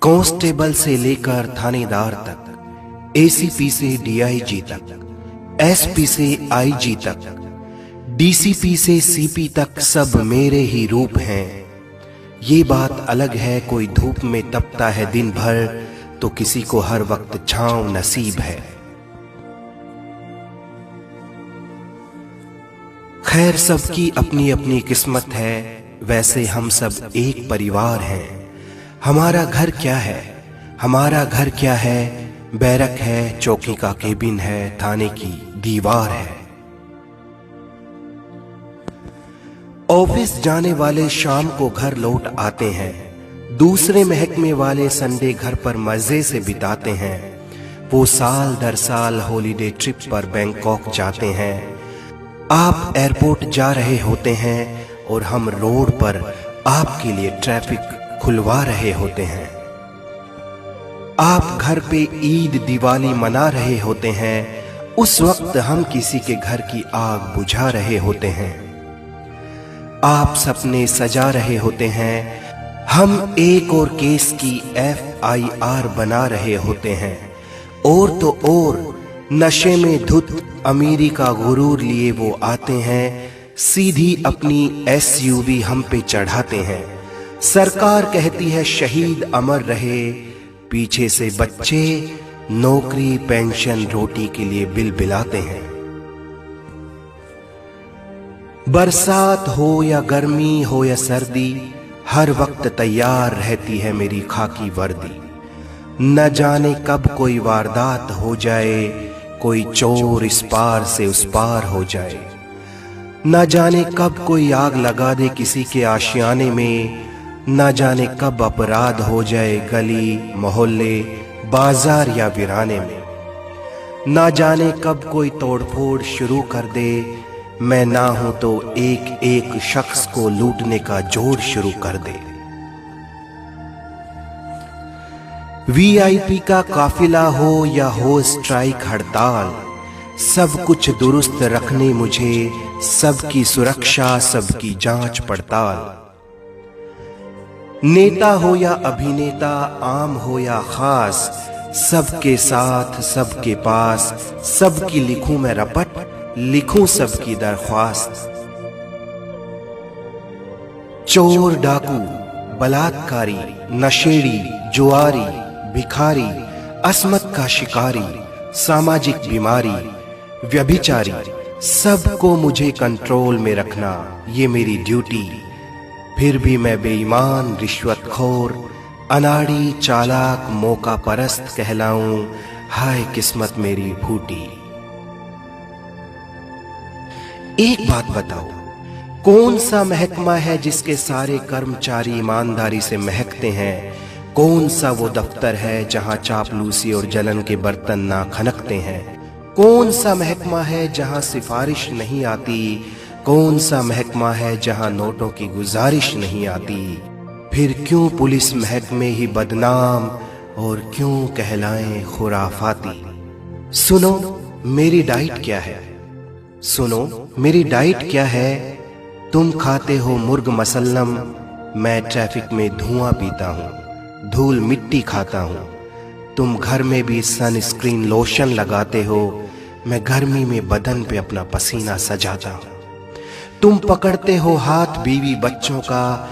Constable से लेकर थानेदार तक, एसीपी से डीआईजी तक, एसपी से आईजी तक, डीसीपी से सीपी तक सब मेरे ही रूप हैं। ये बात अलग है कोई धूप में तपता है दिन भर, तो किसी को हर वक्त छांव नसीब है। खैर सबकी अपनी अपनी किस्मत है, वैसे हम सब एक परिवार हैं। हमारा घर क्या है, हमारा घर क्या है, बैरक है, चौकी का केबिन है, थाने की दीवार है। ऑफिस जाने वाले शाम को घर लौट आते हैं, दूसरे महकमे वाले संडे घर पर मजे से बिताते हैं। वो साल दर साल हॉलीडे ट्रिप पर बैंकॉक जाते हैं। आप एयरपोर्ट जा रहे होते हैं और हम रोड पर आपके लिए ट्रैफिक खुलवा रहे होते हैं। आप घर पे ईद दिवाली मना रहे होते हैं, उस वक्त हम किसी के घर की आग बुझा रहे होते हैं। आप सपने सजा रहे होते हैं, हम एक और केस की FIR बना रहे होते हैं। और तो और नशे में धुत अमीरी का गुरूर लिए वो आते हैं, सीधी अपनी SUV हम पे चढ़ाते हैं। सरकार कहती है शहीद अमर रहे, पीछे से बच्चे नौकरी पेंशन रोटी के लिए बिलबिलाते हैं। बरसात हो या गर्मी हो या सर्दी, हर वक्त तैयार रहती है मेरी खाकी वर्दी। न जाने कब कोई वारदात हो जाए, कोई चोर इस पार से उस पार हो जाए। न जाने कब कोई आग लगा दे किसी के आशियाने में, न जाने कब अपराध हो जाए गली मोहल्ले बाजार या वीराने में। न जाने कब कोई तोड़फोड़ शुरू कर दे, मैं ना हूं तो एक एक शख्स को लूटने का जोर शुरू कर दे। VIP का काफिला हो या हो स्ट्राइक हड़ताल, सब कुछ दुरुस्त रखने मुझे, सबकी सुरक्षा सबकी जांच पड़ताल। नेता हो या अभिनेता, आम हो या खास, सबके साथ सबके पास, सबकी लिखूं मैं रपट, लिखूं सबकी दरख्वास्त। चोर डाकू बलात्कारी नशेड़ी जुआरी भिखारी, अस्मत का शिकारी, सामाजिक बीमारी व्यभिचारी, सबको मुझे कंट्रोल में रखना ये मेरी ड्यूटी। फिर भी मैं बेईमान रिश्वतखोर अनाड़ी चालाक मौका परस्त कहलाऊं, हाय किस्मत मेरी फूटी। एक बात बताओ, कौन सा महकमा है जिसके सारे कर्मचारी ईमानदारी से महकते हैं? कौन सा वो दफ्तर है जहां चापलूसी और जलन के बर्तन ना खनकते हैं? कौन सा महकमा है जहां सिफारिश नहीं आती? कौन सा महकमा है जहां नोटों की गुजारिश नहीं आती? फिर क्यों पुलिस महकमे ही बदनाम और क्यों कहलाएं खुराफाती? सुनो मेरी डाइट क्या है, सुनो मेरी डाइट क्या है। तुम खाते हो मुर्ग मसल्लम, मैं ट्रैफिक में धुआं पीता हूँ, धूल मिट्टी खाता हूँ। तुम घर में भी सनस्क्रीन लोशन लगाते हो, मैं गर्मी में बदन पे अपना पसीना सजाता हूँ। तुम पकड़ते हो हाथ बीवी बच्चों का,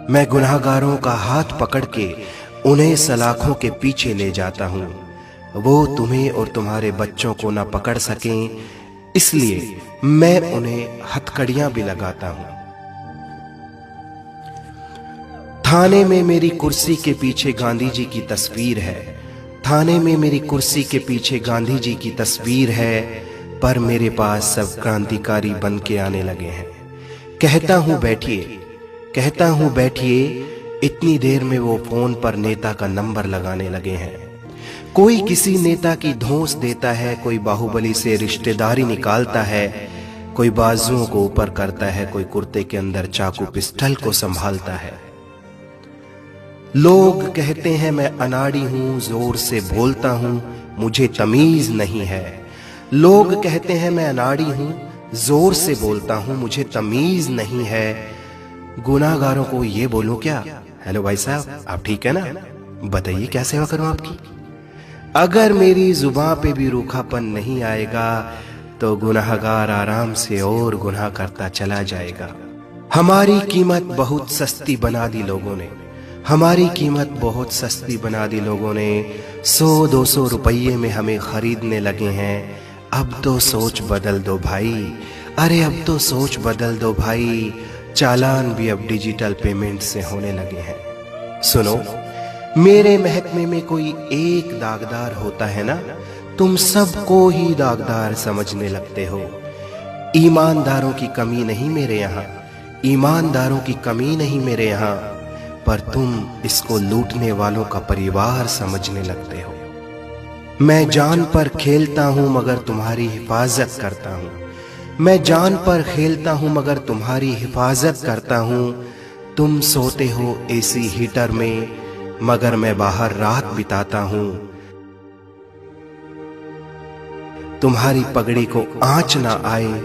मैं गुनाहगारों का हाथ पकड़ के उन्हें सलाखों के पीछे ले जाता हूँ। वो तुम्हें और तुम्हारे बच्चों को ना पकड़ सकें, इसलिए मैं उन्हें हथकड़ियां भी लगाता हूँ। थाने में मेरी कुर्सी के पीछे गांधी जी की तस्वीर है, थाने में मेरी कुर्सी के पीछे गांधी जी की तस्वीर है, पर मेरे पास सब क्रांतिकारी बन के आने लगे हैं। कहता हूं बैठिए, कहता हूं बैठिए, इतनी देर में वो फोन पर नेता का नंबर लगाने लगे हैं। कोई किसी नेता की धौंस देता है, कोई बाहुबली से रिश्तेदारी निकालता है, कोई बाजुओं को ऊपर करता है, कोई कुर्ते के अंदर चाकू पिस्टल को संभालता है। लोग कहते हैं मैं अनाड़ी हूं, जोर से बोलता हूं, मुझे तमीज नहीं है। लोग कहते हैं मैं अनाड़ी हूं, जोर से बोलता हूं, मुझे तमीज नहीं है। गुनाहगारों को ये बोलूं क्या, हेलो भाई साहब आप ठीक है ना? बताइए क्या सेवा करूं आपकी। अगर मेरी जुबान पे भी रूखापन नहीं आएगा तो गुनाहगार आराम से और गुनाह करता चला जाएगा। हमारी कीमत बहुत सस्ती बना दी लोगों ने, हमारी कीमत बहुत सस्ती बना दी लोगों ने। 100-200 रुपये में हमें खरीदने लगे हैं। अब तो सोच बदल दो भाई, अरे अब तो सोच बदल दो भाई। चालान भी अब डिजिटल पेमेंट से होने लगे हैं। सुनो, मेरे महकमे में कोई एक दागदार होता है ना, तुम सबको ही दागदार समझने लगते हो। ईमानदारों की कमी नहीं मेरे यहाँ, ईमानदारों की कमी नहीं मेरे यहाँ, पर तुम इसको लूटने वालों का परिवार समझने लगते हो। मैं जान पर खेलता हूं मगर तुम्हारी हिफाजत करता हूं, मैं जान पर खेलता हूं मगर तुम्हारी हिफाजत करता हूं। तुम सोते हो एसी हीटर में मगर मैं बाहर रात बिताता हूं। तुम्हारी पगड़ी को आंच ना आए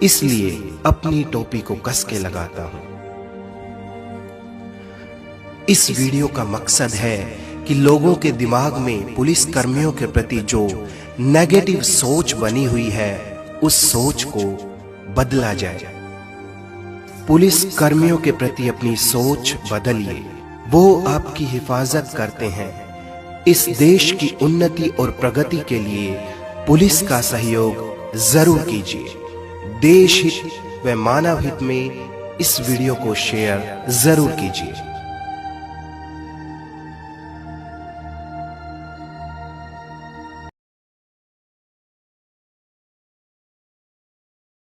इसलिए अपनी टोपी को कस के लगाता हूं। इस वीडियो का मकसद है कि लोगों के दिमाग में पुलिस कर्मियों के प्रति जो नेगेटिव सोच बनी हुई है उस सोच को बदला जाए। पुलिस कर्मियों के प्रति अपनी सोच बदलिए, वो आपकी हिफाजत करते हैं। इस देश की उन्नति और प्रगति के लिए पुलिस का सहयोग जरूर कीजिए। देश हित व मानव हित में इस वीडियो को शेयर जरूर कीजिए।